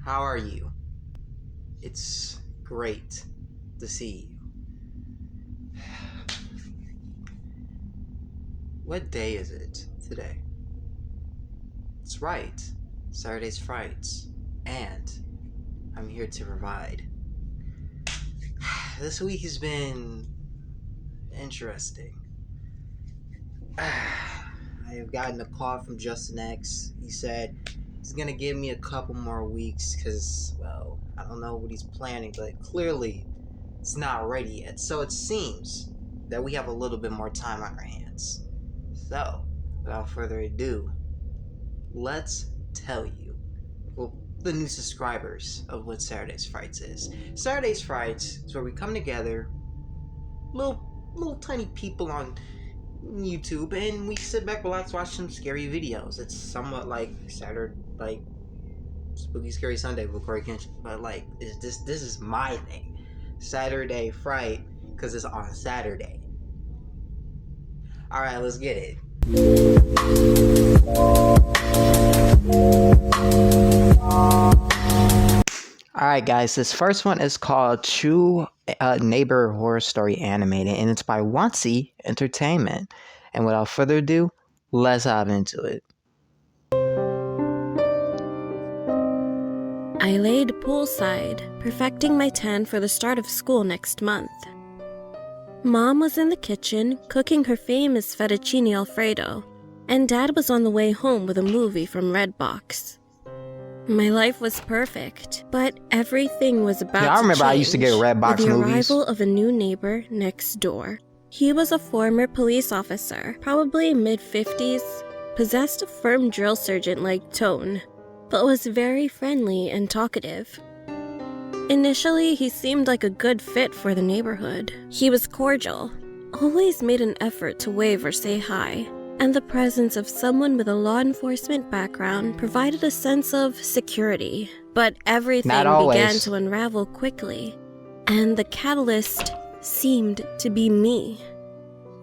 How are you? It's great to see you. What day is it today? It's right. Saturday's Frights. And I'm here to provide. This week has been interesting. I have gotten a call from Justin X. He said he's gonna give me a couple more weeks because, well, I don't know what he's planning, but clearly it's not ready yet. So it seems that we have a little bit more time on our hands. So, without further ado, let's tell you, well, the new subscribers of what Saturday's Frights is. Saturday's Frights is where we come together, little tiny people on YouTube, and we sit back, relax, watch some scary videos. It's somewhat like Spooky Scary Sunday with Corey Kenshin, but this is my thing, Saturday Fright, because it's on Saturday. All right, let's get it. Alright guys, this first one is called True Neighbor Horror Story Animated, and it's by Wansi Entertainment. And without further ado, let's hop into it. I laid poolside, perfecting my tan for the start of school next month. Mom was in the kitchen, cooking her famous fettuccine alfredo, and Dad was on the way home with a movie from Redbox. My life was perfect, but everything was about to change. I remember I used to get Redbox with the movies. Arrival of a new neighbor next door. He was a former police officer, probably mid-50s, possessed a firm drill sergeant-like tone, but was very friendly and talkative. Initially, he seemed like a good fit for the neighborhood. He was cordial, always made an effort to wave or say hi, and the presence of someone with a law enforcement background provided a sense of security. But everything began to unravel quickly, and the catalyst seemed to be me.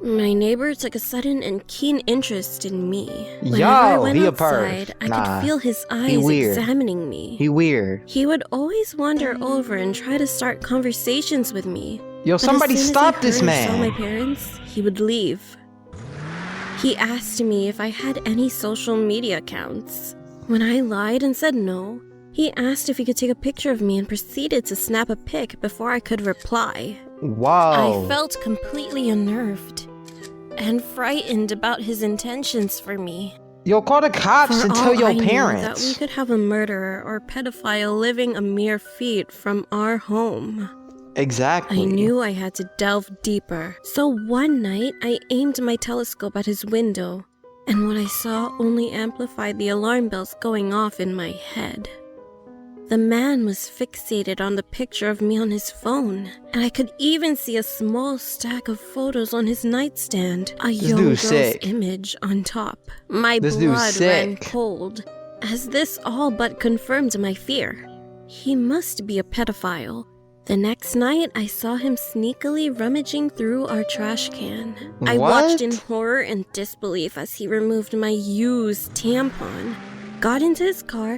My neighbor took a sudden and keen interest in me. Whenever I went outside, I could feel his eyes examining me. He weird. He would always wander over and try to start conversations with me. Yo, somebody stop this man. Saw my parents, he would leave. He asked me if I had any social media accounts. When I lied and said no, he asked if he could take a picture of me and proceeded to snap a pic before I could reply. Wow. I felt completely unnerved and frightened about his intentions for me. Yo, call the cops and tell your parents. Knew that we could have a murderer or pedophile living a mere feet from our home. Exactly. I knew I had to delve deeper. So one night, I aimed my telescope at his window, and what I saw only amplified the alarm bells going off in my head. The man was fixated on the picture of me on his phone, and I could even see a small stack of photos on his nightstand, a young girl's image on top. My blood ran cold, as this all but confirmed my fear. He must be a pedophile. The next night, I saw him sneakily rummaging through our trash can. I watched in horror and disbelief as he removed my used tampon, got into his car.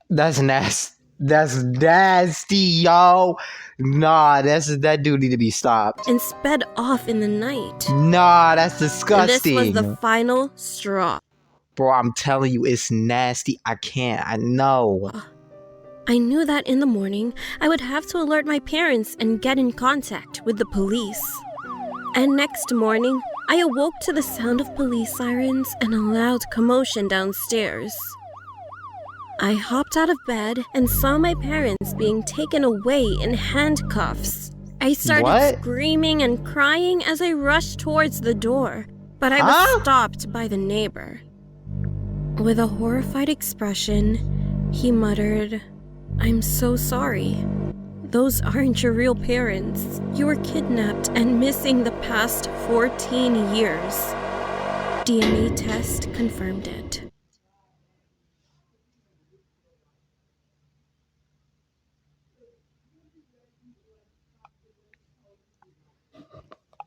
That's nasty. That's nasty, yo. Nah, that dude need to be stopped. And sped off in the night. Nah, that's disgusting. And this was the final straw. Bro, I'm telling you, it's nasty. I can't. I know. I knew that in the morning, I would have to alert my parents and get in contact with the police. And next morning, I awoke to the sound of police sirens and a loud commotion downstairs. I hopped out of bed and saw my parents being taken away in handcuffs. I started screaming and crying as I rushed towards the door, but I was stopped by the neighbor. With a horrified expression, he muttered, "I'm so sorry. Those aren't your real parents. You were kidnapped and missing the past 14 years. DNA test confirmed it."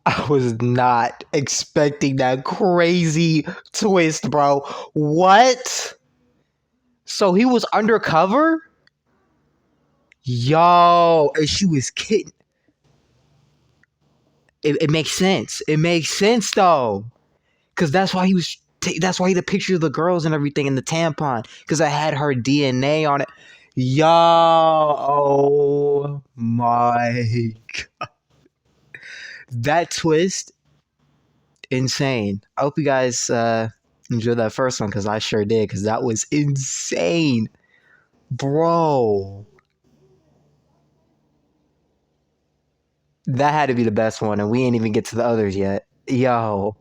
I was not expecting that crazy twist, bro. What? So he was undercover? Yo, and she was kidding. It makes sense. It makes sense though, because that's why he was. That's why he had the picture of the girls and everything in the tampon, because I had her DNA on it. Yo, oh my god, that twist, insane. I hope you guys enjoyed that first one, because I sure did, because that was insane, bro. That had to be the best one, and we ain't even get to the others yet. Yo.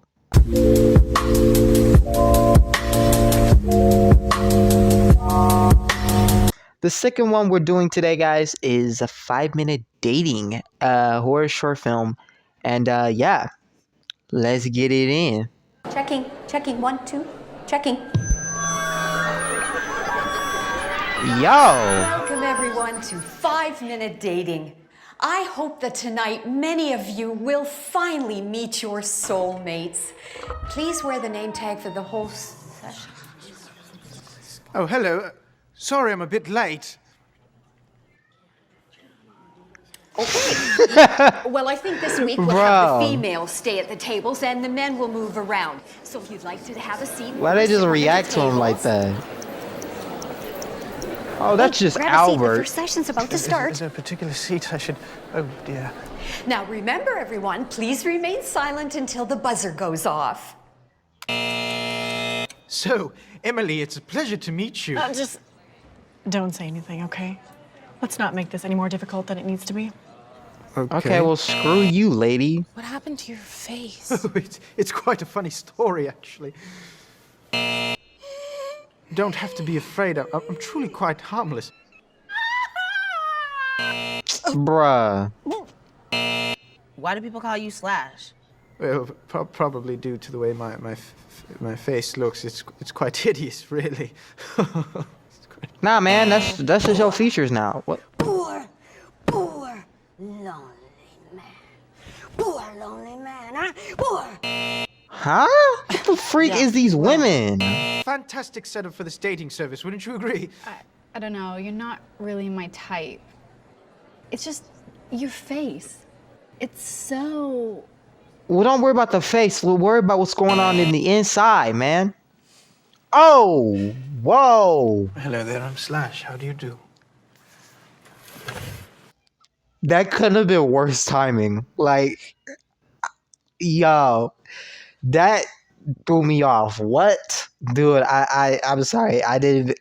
The second one we're doing today, guys, is a 5-minute dating horror short film. And yeah, let's get it in. Checking, 1, 2, checking. Yo. Welcome everyone to 5-minute dating. I hope that tonight many of you will finally meet your soulmates. Please wear the name tag for the whole session. Oh, hello. Sorry I'm a bit late. Well, I think this week we'll have the females stay at the tables and the men will move around. So if you'd like to have a seat... Why they just react to him like that? Oh, that's just Albert. Your session's about to start. Is there a particular seat I should... Oh, dear. Now, remember, everyone, please remain silent until the buzzer goes off. So, Emily, it's a pleasure to meet you. Just don't say anything, okay? Let's not make this any more difficult than it needs to be. Okay, well, screw you, lady. What happened to your face? Oh, it's quite a funny story, actually. Don't have to be afraid. I'm truly quite harmless. Bruh. Why do people call you Slash? Well, probably due to the way my face looks. It's quite hideous, really. Nah, man, that's just your features now. What? Poor lonely man. Poor lonely man, huh? Poor. Huh? What the freak is these women? Fantastic setup for this dating service, wouldn't you agree? I don't know, you're not really my type. It's just your face. It's so... Well, don't worry about the face. We'll worry about what's going on in the inside, man. Oh, whoa. Hello there, I'm Slash. How do you do? That couldn't have been worse timing. Like, yo, that threw me off. What? Dude, I'm sorry. I didn't...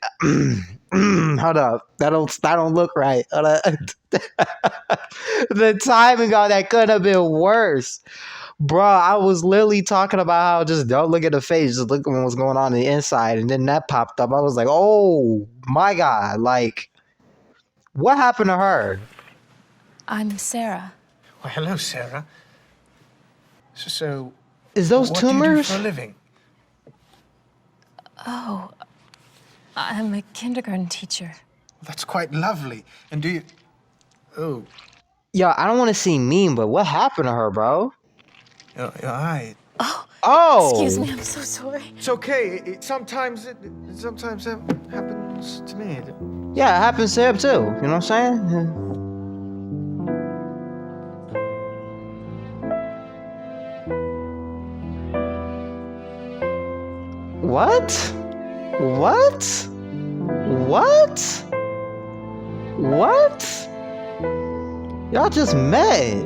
Hold up. That don't look right. Hold up. The timing on that could have been worse. Bro, I was literally talking about how just don't look at the face, just look at what's going on the inside. And then that popped up. I was like, oh my God. Like, what happened to her? I'm Sarah. Well, hello, Sarah. So Is those what tumors? do you do for a living? Oh, I'm a kindergarten teacher. That's quite lovely. And do you... Oh, Yo, I don't want to seem mean, but what happened to her, bro? your eye. Oh! Excuse me, I'm so sorry. It's okay. Sometimes that happens to me. Yeah, it happens to him too. You know what I'm saying? What? What? What? What? Y'all just met.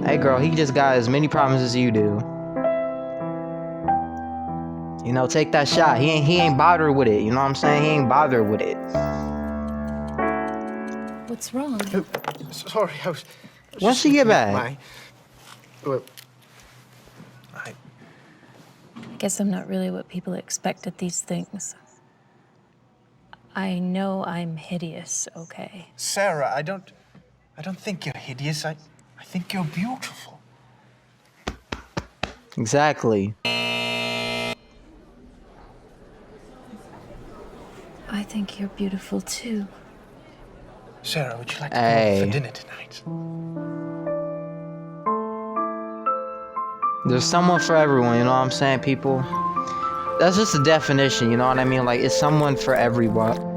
Hey girl, he just got as many problems as you do. You know, take that shot. He ain't bothered with it. You know what I'm saying? He ain't bothered with it. What's wrong? Oh, sorry, I was When she get back? Well, I guess I'm not really what people expect at these things. I know I'm hideous, okay? Sarah, I don't think you're hideous. I think you're beautiful. Exactly. I think you're beautiful too. Sarah, would you like to Hey. go out for dinner tonight? There's someone for everyone, you know what I'm saying, people? That's just a definition, you know what I mean? Like, it's someone for everyone.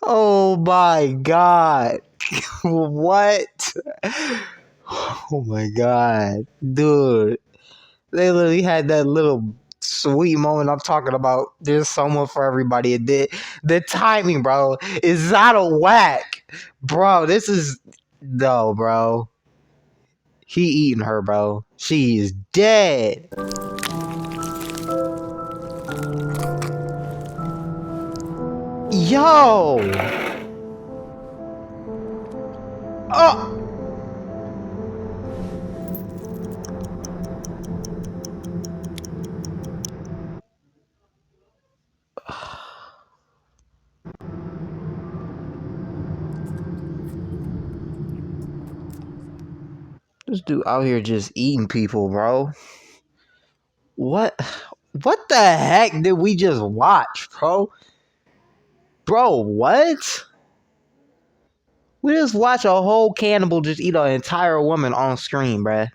Oh my god. What? Oh my god. Dude. They literally had that little sweet moment I'm talking about. There's someone for everybody. The timing, bro, is out of whack. Bro, this is... No, bro. He eating her, bro. She is dead. Yo! Oh! This dude out here just eating people, bro. What the heck did we just watch, bro? Bro, what? We just watch a whole cannibal just eat an entire woman on screen, bruh.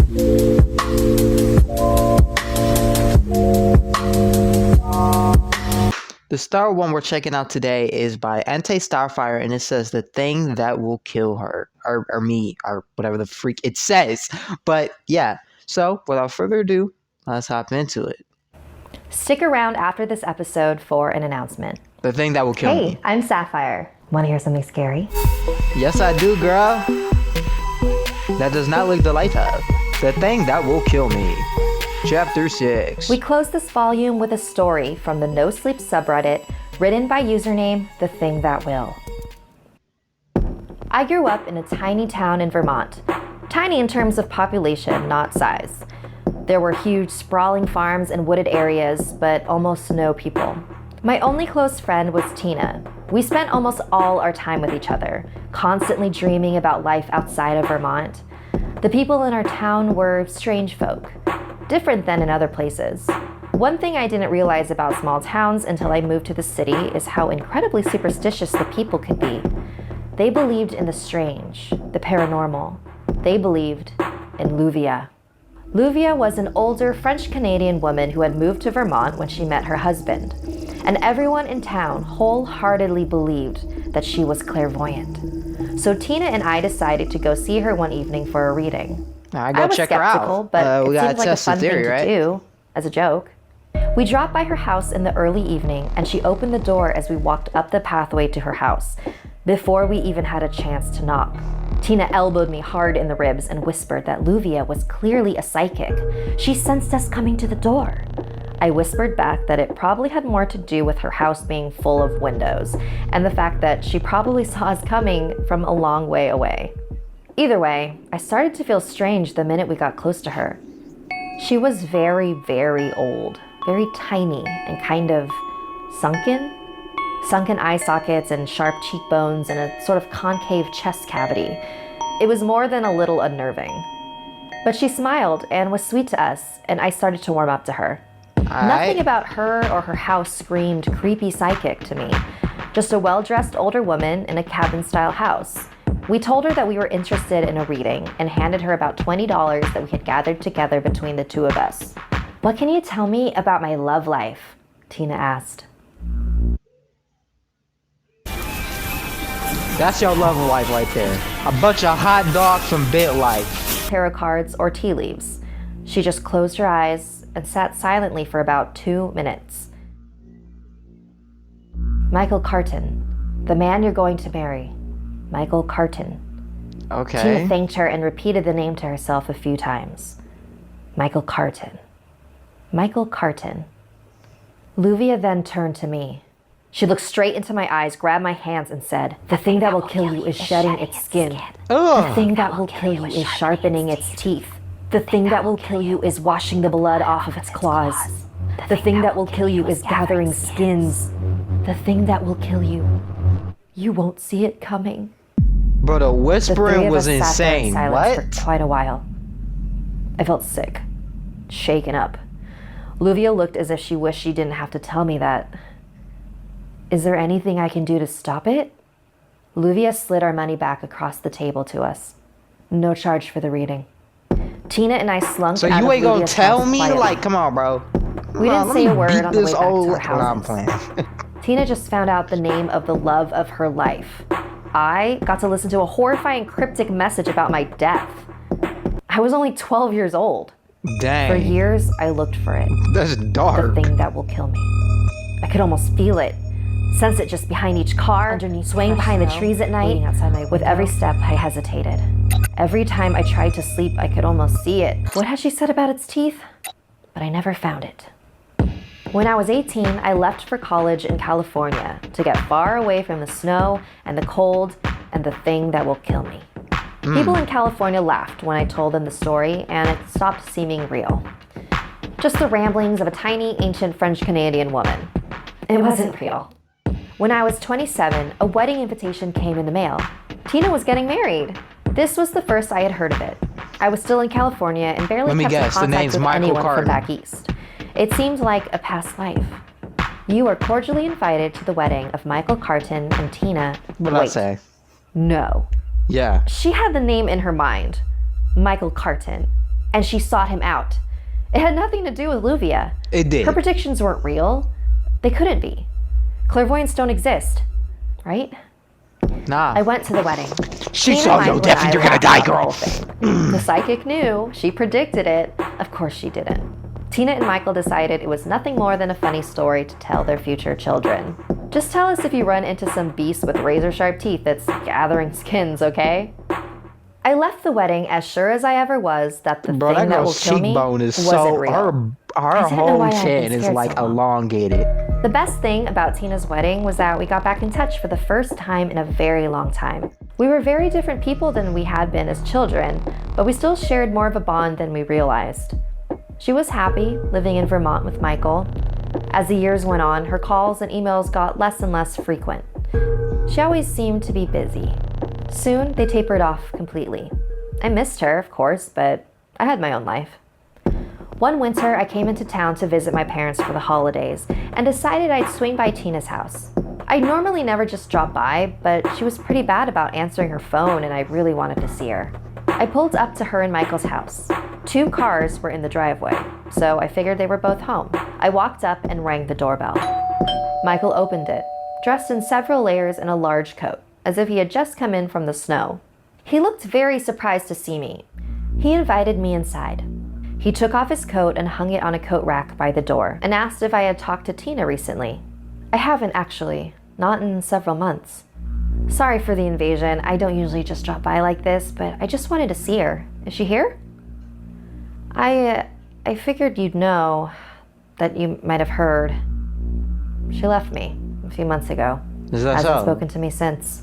The star one we're checking out today is by Ante Starfire, and it says the thing that will kill her, or me, or whatever the freak it says. But yeah, so without further ado, let's hop into it. Stick around after this episode for an announcement. The thing that will kill me. Hey, I'm Sapphire. Want to hear something scary? Yes, I do, girl. That does not look the light of. The thing that will kill me. Chapter 6. We close this volume with a story from the No Sleep subreddit, written by username The Thing That Will. I grew up in a tiny town in Vermont. Tiny in terms of population, not size. There were huge sprawling farms and wooded areas, but almost no people. My only close friend was Tina. We spent almost all our time with each other, constantly dreaming about life outside of Vermont. The people in our town were strange folk, different than in other places. One thing I didn't realize about small towns until I moved to the city is how incredibly superstitious the people could be. They believed in the strange, the paranormal. They believed in Luvia. Luvia was an older French-Canadian woman who had moved to Vermont when she met her husband. And everyone in town wholeheartedly believed that she was clairvoyant. So Tina and I decided to go see her one evening for a reading. I was check her skeptical, out. But We it gotta seemed like a test the fun theory, thing right? to do, as a joke. We dropped by her house in the early evening, and she opened the door as we walked up the pathway to her house, before we even had a chance to knock. Tina elbowed me hard in the ribs and whispered that Luvia was clearly a psychic. She sensed us coming to the door. I whispered back that it probably had more to do with her house being full of windows, and the fact that she probably saw us coming from a long way away. Either way, I started to feel strange the minute we got close to her. She was very, very old, very tiny and kind of sunken eye sockets and sharp cheekbones and a sort of concave chest cavity. It was more than a little unnerving. But she smiled and was sweet to us, and I started to warm up to her. Nothing about her or her house screamed creepy psychic to me. Just a well-dressed older woman in a cabin-style house. We told her that we were interested in a reading and handed her about $20 that we had gathered together between the two of us. "What can you tell me about my love life?" Tina asked. That's your love life right there. A bunch of hot dogs from BitLife. Tarot cards or tea leaves. She just closed her eyes and sat silently for about 2 minutes. "Michael Carton, the man you're going to marry. Michael Carton." Okay. Tina thanked her and repeated the name to herself a few times. Michael Carton. Michael Carton. Luvia then turned to me. She looked straight into my eyes, grabbed my hands, and said, "The thing that will kill you is shedding its skin. The thing that will kill you is sharpening its teeth. The thing that will kill you is washing the blood off of its claws. The thing that will kill you is gathering skins. The thing that will kill you." You won't see it coming. Bro, the The three whispering of was us sat there in insane. silence What? for quite a while. I felt sick, shaken up. Luvia looked as if she wished she didn't have to tell me that. Is there anything I can do to stop it? Luvia slid our money back across the table to us. No charge for the reading. Tina and I slunk So out you of ain't gonna Luvia's tell house me? quietly. Like, come on, bro. We didn't say a word on the way back to our Nah, I'm houses. playing. Tina just found out the name of the love of her life. I got to listen to a horrifying cryptic message about my death. I was only 12 years old. Dang. For years, I looked for it. That's The dark. thing that will kill me. I could almost feel it. Sense it just behind each car, swaying behind the trees at night. With every step, I hesitated. Every time I tried to sleep, I could almost see it. What had she said about its teeth? But I never found it. When I was 18, I left for college in California to get far away from the snow and the cold and the thing that will kill me. People in California laughed when I told them the story, and it stopped seeming real. Just the ramblings of a tiny, ancient French-Canadian woman. It wasn't real. When I was 27, a wedding invitation came in the mail. Tina was getting married. This was the first I had heard of it. I was still in California and barely Let me kept in guess, the contact name's with Michael anyone Carton. from back east. It seemed like a past life. You are cordially invited to the wedding of Michael Carton and Tina. What'd I say? No. Yeah. She had the name in her mind, Michael Carton, and she sought him out. It had nothing to do with Luvia. It did. Her predictions weren't real. They couldn't be. Clairvoyants don't exist, right? Nah. I went to the wedding. She Tina saw and your I death and you're gonna laughed die, about the girl. whole thing. The psychic knew. She predicted it. Of course she didn't. Tina and Michael decided it was nothing more than a funny story to tell their future children. Just tell us if you run into some beast with razor-sharp teeth that's gathering skins, okay? I left the wedding as sure as I ever was that the Bro, thing that that will girl's kill me cheekbone is wasn't so real. her I didn't know whole why I had been chin is scared like so long. elongated. The best thing about Tina's wedding was that we got back in touch for the first time in a very long time. We were very different people than we had been as children, but we still shared more of a bond than we realized. She was happy living in Vermont with Michael. As the years went on, her calls and emails got less and less frequent. She always seemed to be busy. Soon, they tapered off completely. I missed her, of course, but I had my own life. One winter, I came into town to visit my parents for the holidays and decided I'd swing by Tina's house. I normally never just drop by, but she was pretty bad about answering her phone and I really wanted to see her. I pulled up to her and Michael's house. 2 cars were in the driveway, so I figured they were both home. I walked up and rang the doorbell. Michael opened it, dressed in several layers and a large coat, as if he had just come in from the snow. He looked very surprised to see me. He invited me inside. He took off his coat and hung it on a coat rack by the door and asked if I had talked to Tina recently. I haven't actually, not in several months. Sorry for the invasion. I don't usually just drop by like this, but I just wanted to see her. Is she here? I figured you'd know, that you might have heard. She left me a few months ago. Is that Hasn't so? spoken to me since.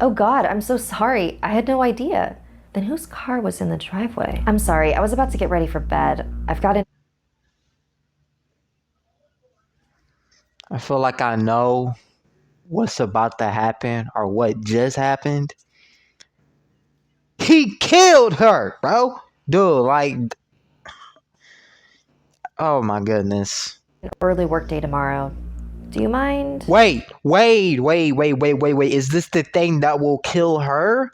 Oh God, I'm so sorry. I had no idea. Then whose car was in the driveway? I'm sorry, I was about to get ready for bed. I've got I feel like I know what's about to happen or what just happened. He killed her, bro. Dude, like, oh my goodness. an early work day tomorrow. Do you mind? Wait. Is this the thing that will kill her?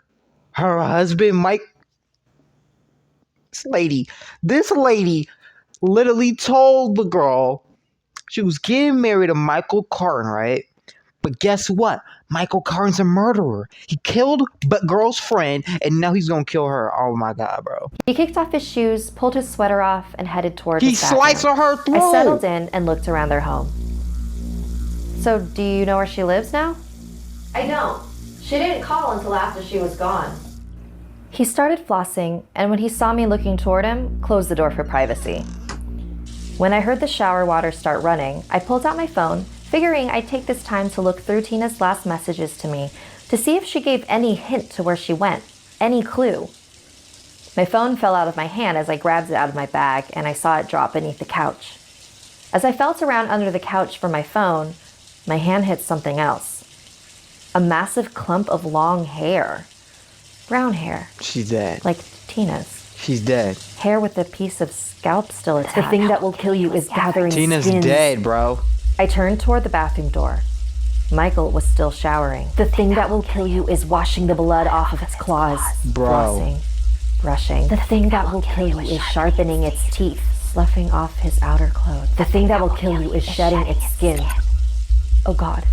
Her husband, Mike? This lady literally told the girl she was getting married to Michael Carton, right? But guess what? Michael Carton's a murderer. He killed but girl's friend, and now he's gonna kill her. Oh my God, bro. He kicked off his shoes, pulled his sweater off, and headed toward He his bathroom. sliced her throat. I settled in and looked around their home. So, do you know where she lives now? I don't. She didn't call until after she was gone. He started flossing, and when he saw me looking toward him, closed the door for privacy. When I heard the shower water start running, I pulled out my phone, figuring I'd take this time to look through Tina's last messages to me to see if she gave any hint to where she went, any clue. My phone fell out of my hand as I grabbed it out of my bag, and I saw it drop beneath the couch. As I felt around under the couch for my phone, my hand hit something else. A massive clump of long hair. Brown hair. She's dead. Like Tina's. She's dead. Hair with a piece of scalp still attached. The thing that will kill you is gathering Tina's skins. dead, bro. I turned toward the bathroom door. Michael was still showering. The thing that will kill you is washing the blood off of its claws. Bro. Flossing. Brushing. The thing that will kill you is sharpening its teeth. Sloughing off his outer clothes. The thing that will kill you is shedding its skin. Oh God.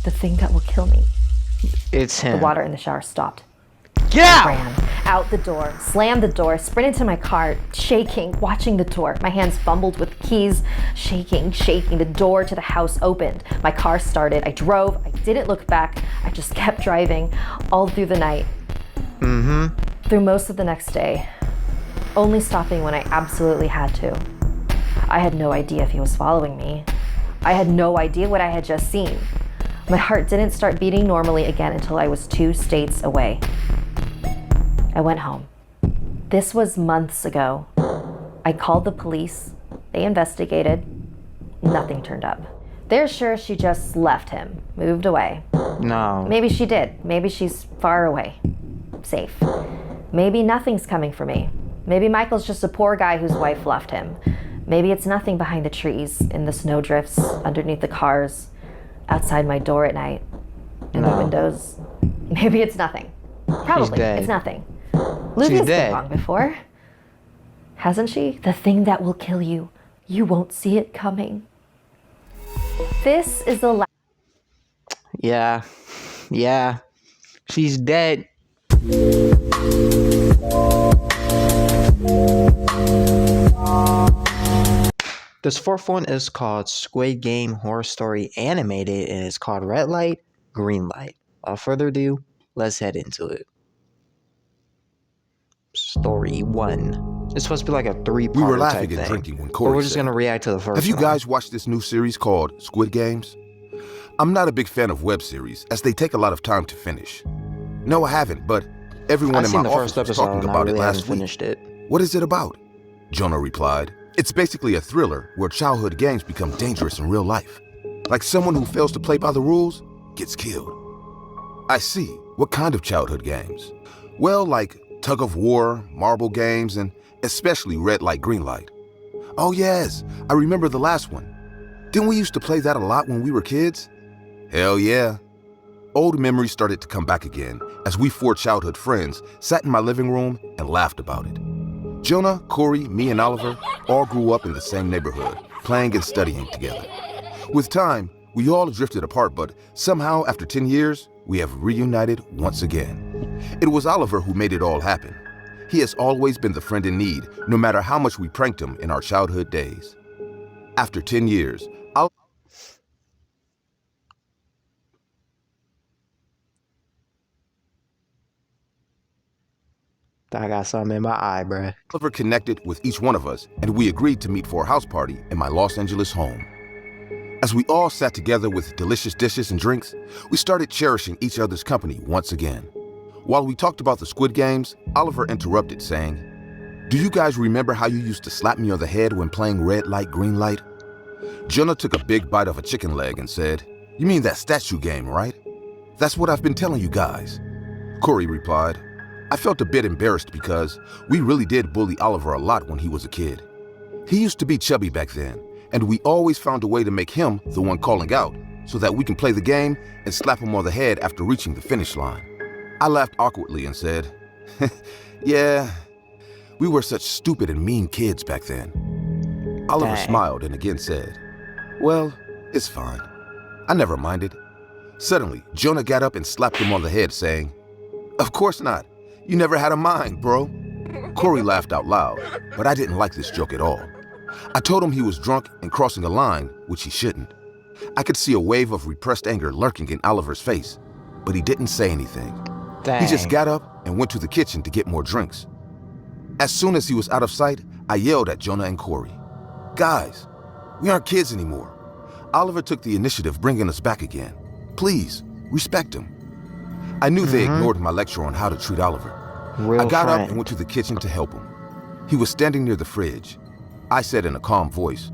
The thing that will kill me. It's him. The water in the shower stopped. Get out! I ran out the door, slammed the door, sprinted to my car, shaking, watching the door. My hands fumbled with keys, shaking. The door to the house opened. My car started. I drove. I didn't look back. I just kept driving all through the night. Through most of the next day, only stopping when I absolutely had to. I had no idea if he was following me. I had no idea what I had just seen. My heart didn't start beating normally again until I was 2 states away. I went home. This was months ago. I called the police. They investigated. Nothing turned up. They're sure she just left him, moved away. No. Maybe she did. Maybe she's far away. Safe. Maybe nothing's coming for me. Maybe Michael's just a poor guy whose wife left him. Maybe it's nothing behind the trees, in the snowdrifts, underneath the cars, outside my door at night, in the windows. Maybe it's nothing. Probably, it's nothing. Luvia's been wrong before. Hasn't she? The thing that will kill you. You won't see it coming. This is the last. Yeah. Yeah. She's dead. This fourth one is called Squid Game Horror Story Animated, and it's called Red Light, Green Light. Without further ado, let's head into it. Story 1. It's supposed to be like a 3-part We were laughing type and thing, drinking when but Corey we're just said, gonna react to the first one. Have you guys watched this new series called Squid Games? I'm not a big fan of web series, as they take a lot of time to finish. No, I haven't, but everyone in my office was talking about it last week. What is it about? Jonah replied. It's basically a thriller where childhood games become dangerous in real life. Like someone who fails to play by the rules gets killed. I see. What kind of childhood games? Well, like tug of war, marble games, and especially red light, green light. Oh yes, I remember the last one. Didn't we used to play that a lot when we were kids? Hell yeah. Old memories started to come back again as we 4 childhood friends sat in my living room and laughed about it. Jonah, Corey, me, and Oliver all grew up in the same neighborhood, playing and studying together. With time, we all drifted apart, but somehow after 10 years, we have reunited once again. It was Oliver who made it all happen. He has always been the friend in need, no matter how much we pranked him in our childhood days. After 10 years, I got something in my eye, bruh. Oliver connected with each one of us, and we agreed to meet for a house party in my Los Angeles home. As we all sat together with delicious dishes and drinks, we started cherishing each other's company once again. While we talked about the Squid Games, Oliver interrupted, saying, Do you guys remember how you used to slap me on the head when playing red light, green light? Jonah took a big bite of a chicken leg and said, You mean that statue game, right? That's what I've been telling you guys. Corey replied, I felt a bit embarrassed because we really did bully Oliver a lot when he was a kid. He used to be chubby back then, and we always found a way to make him the one calling out so that we can play the game and slap him on the head after reaching the finish line. I laughed awkwardly and said, Yeah, we were such stupid and mean kids back then. Oliver smiled and again said, Well, it's fine. I never minded. Suddenly, Jonah got up and slapped him on the head, saying, Of course not. You never had a mind, bro. Corey laughed out loud, but I didn't like this joke at all. I told him he was drunk and crossing a line, which he shouldn't. I could see a wave of repressed anger lurking in Oliver's face, but he didn't say anything. He just got up and went to the kitchen to get more drinks. As soon as he was out of sight, I yelled at Jonah and Corey, Guys, we aren't kids anymore. Oliver took the initiative, bringing us back again. Please, respect him. I knew they ignored my lecture on how to treat Oliver. I got up and went to the kitchen to help him. He was standing near the fridge. I said in a calm voice,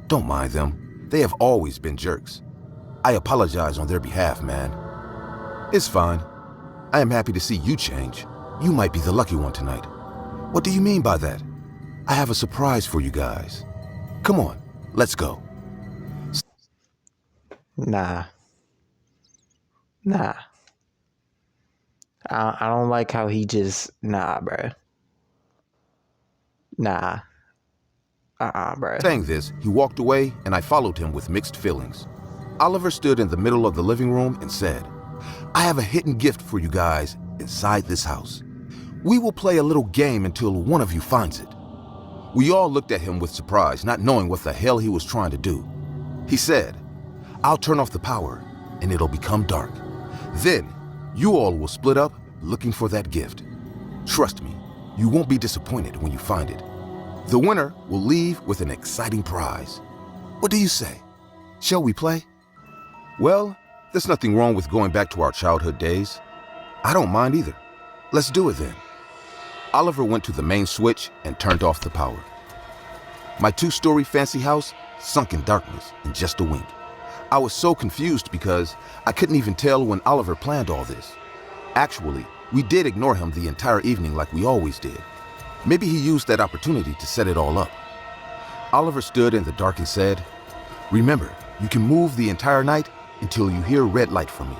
Don't mind them. They have always been jerks. I apologize on their behalf, man. It's fine. I am happy to see you change. You might be the lucky one tonight. What do you mean by that? I have a surprise for you guys. Come on, let's go. Nah. I don't like how he just, bruh. Nah. Bruh. Saying this, he walked away and I followed him with mixed feelings. Oliver stood in the middle of the living room and said, I have a hidden gift for you guys inside this house. We will play a little game until one of you finds it. We all looked at him with surprise, not knowing what the hell he was trying to do. He said, I'll turn off the power and it'll become dark. Then you all will split up looking for that gift. Trust me, you won't be disappointed when you find it. The winner will leave with an exciting prize. What do you say? Shall we play? Well, there's nothing wrong with going back to our childhood days. I don't mind either. Let's do it then. Oliver went to the main switch and turned off the power. My 2-story fancy house sunk in darkness in just a wink. I was so confused because I couldn't even tell when Oliver planned all this. Actually, we did ignore him the entire evening like we always did. Maybe he used that opportunity to set it all up. Oliver stood in the dark and said, Remember, you can move the entire night until you hear red light from me.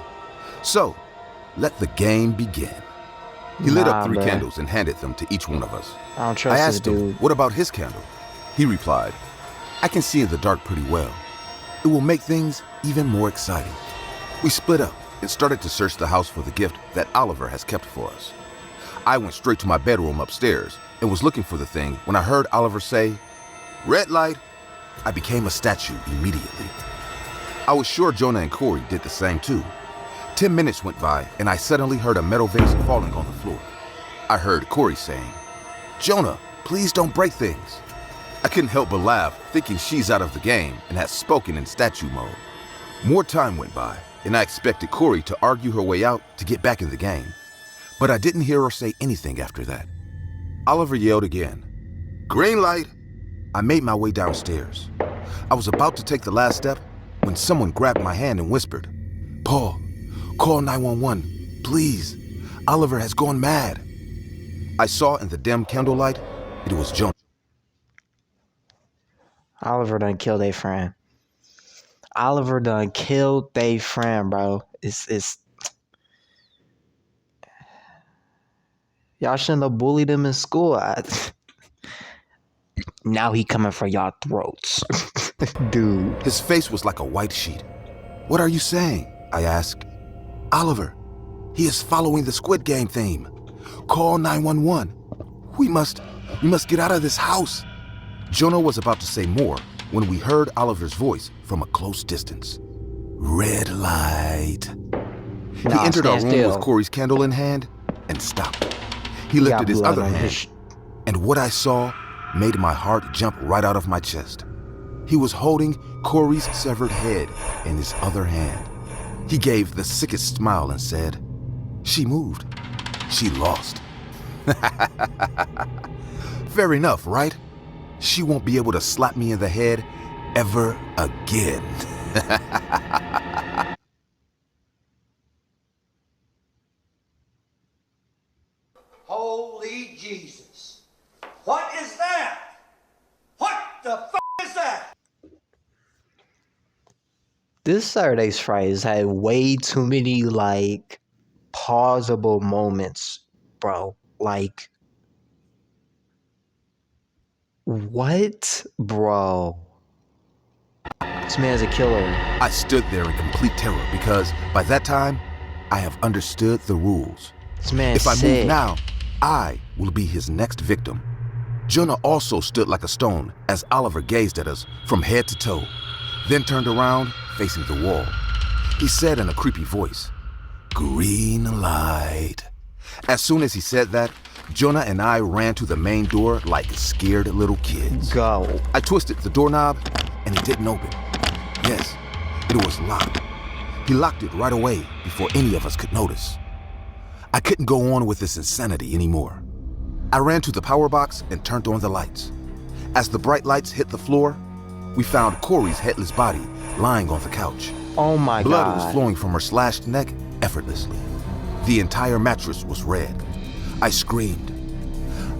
So, let the game begin. He lit up 3 candles and handed them to each one of us. I don't trust this asked him, dude. what about his candle? He replied, I can see in the dark pretty well. It will make things even more exciting. We split up and started to search the house for the gift that Oliver has kept for us. I went straight to my bedroom upstairs and was looking for the thing when I heard Oliver say, Red light. I became a statue immediately. I was sure Jonah and Corey did the same too. 10 minutes went by and I suddenly heard a metal vase falling on the floor. I heard Corey saying, Jonah, please don't break things. I couldn't help but laugh, thinking she's out of the game and has spoken in statue mode. More time went by and I expected Corey to argue her way out to get back in the game. But I didn't hear her say anything after that. Oliver yelled again, Green light. I made my way downstairs. I was about to take the last step when someone grabbed my hand and whispered, Paul, call 911, please. Oliver has gone mad. I saw in the dim candlelight, it was Jonah. Oliver done killed a friend. Oliver done killed a friend, bro. It's y'all shouldn't have bullied him in school. Now he coming for y'all throats. Dude. His face was like a white sheet. What are you saying? I asked. Oliver, he is following the Squid Game theme. Call 911. We must get out of this house. Jonah was about to say more when we heard Oliver's voice from a close distance. Red light. He entered our room with Corey's candle in hand and stopped. He lifted his other hand, and what I saw made my heart jump right out of my chest. He was holding Corey's severed head in his other hand. He gave the sickest smile and said, She moved. She lost. Fair enough, right? She won't be able to slap me in the head ever again. Holy Jesus. What is that? What the f*** is that? This Saturday's Fright has had way too many, like, pausable moments, bro. Like, what? Bro. This man's a killer. I stood there in complete terror because, by that time, I have understood the rules. This man's If I sick. move now, I will be his next victim. Jonah also stood like a stone as Oliver gazed at us from head to toe, then turned around, facing the wall. He said in a creepy voice, Green light. As soon as he said that, Jonah and I ran to the main door like scared little kids. Go. I twisted the doorknob and it didn't open. Yes, it was locked. He locked it right away before any of us could notice. I couldn't go on with this insanity anymore. I ran to the power box and turned on the lights. As the bright lights hit the floor, we found Corey's headless body lying on the couch. Oh my Blood God. was flowing from her slashed neck effortlessly. The entire mattress was red. I screamed,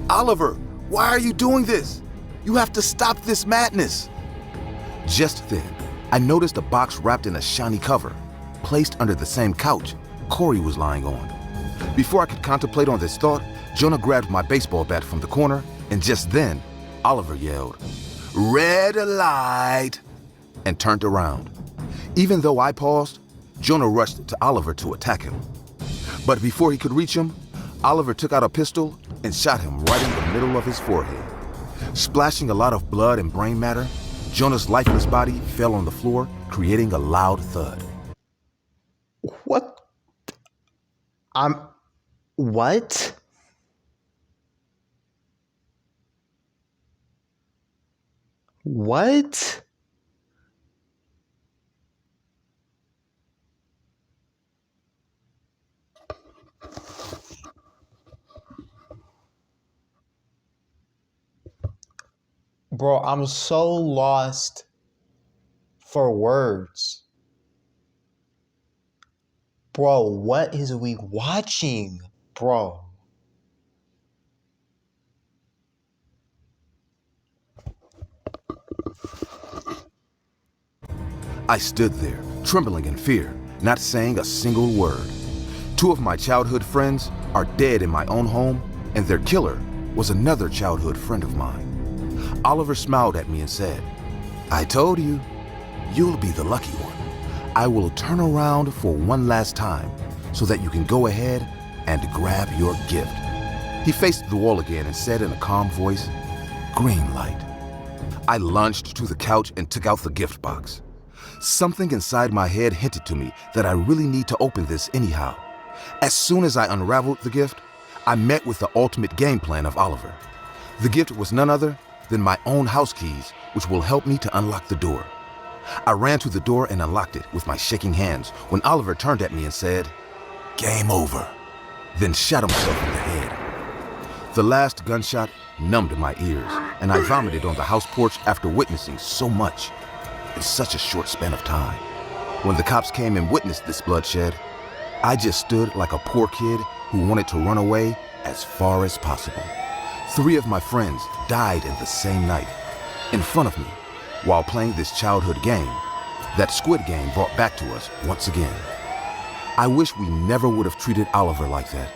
"Oliver, why are you doing this? You have to stop this madness." Just then, I noticed a box wrapped in a shiny cover, placed under the same couch Corey was lying on. Before I could contemplate on this thought, Jonah grabbed my baseball bat from the corner, and just then, Oliver yelled, "Red light," and turned around. Even though I paused, Jonah rushed to Oliver to attack him. But before he could reach him, Oliver took out a pistol and shot him right in the middle of his forehead. Splashing a lot of blood and brain matter, Jonah's lifeless body fell on the floor, creating a loud thud. What? What? What? Bro, I'm so lost for words. Bro, what is we watching, bro? I stood there, trembling in fear, not saying a single word. Two of my childhood friends are dead in my own home, and their killer was another childhood friend of mine. Oliver smiled at me and said, "I told you, you'll be the lucky one. I will turn around for one last time so that you can go ahead and grab your gift." He faced the wall again and said in a calm voice, "Green light." I lunged to the couch and took out the gift box. Something inside my head hinted to me that I really need to open this anyhow. As soon as I unraveled the gift, I met with the ultimate game plan of Oliver. The gift was none other than my own house keys, which will help me to unlock the door. I ran to the door and unlocked it with my shaking hands when Oliver turned at me and said, "Game over," then shot himself in the head. The last gunshot numbed my ears, and I vomited on the house porch after witnessing so much in such a short span of time. When the cops came and witnessed this bloodshed, I just stood like a poor kid who wanted to run away as far as possible. 3 of my friends died in the same night, in front of me, while playing this childhood game that Squid Game brought back to us once again. I wish we never would have treated Oliver like that.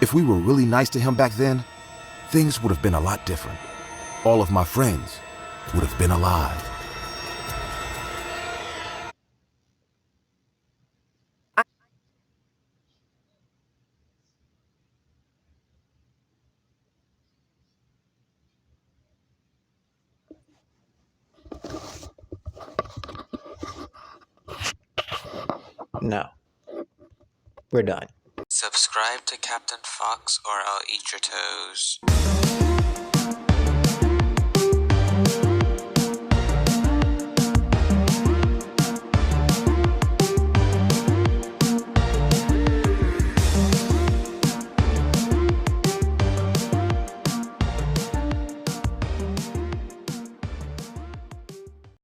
If we were really nice to him back then, things would have been a lot different. All of my friends would have been alive. No. We're done. Subscribe to Captain Fox or I'll eat your toes.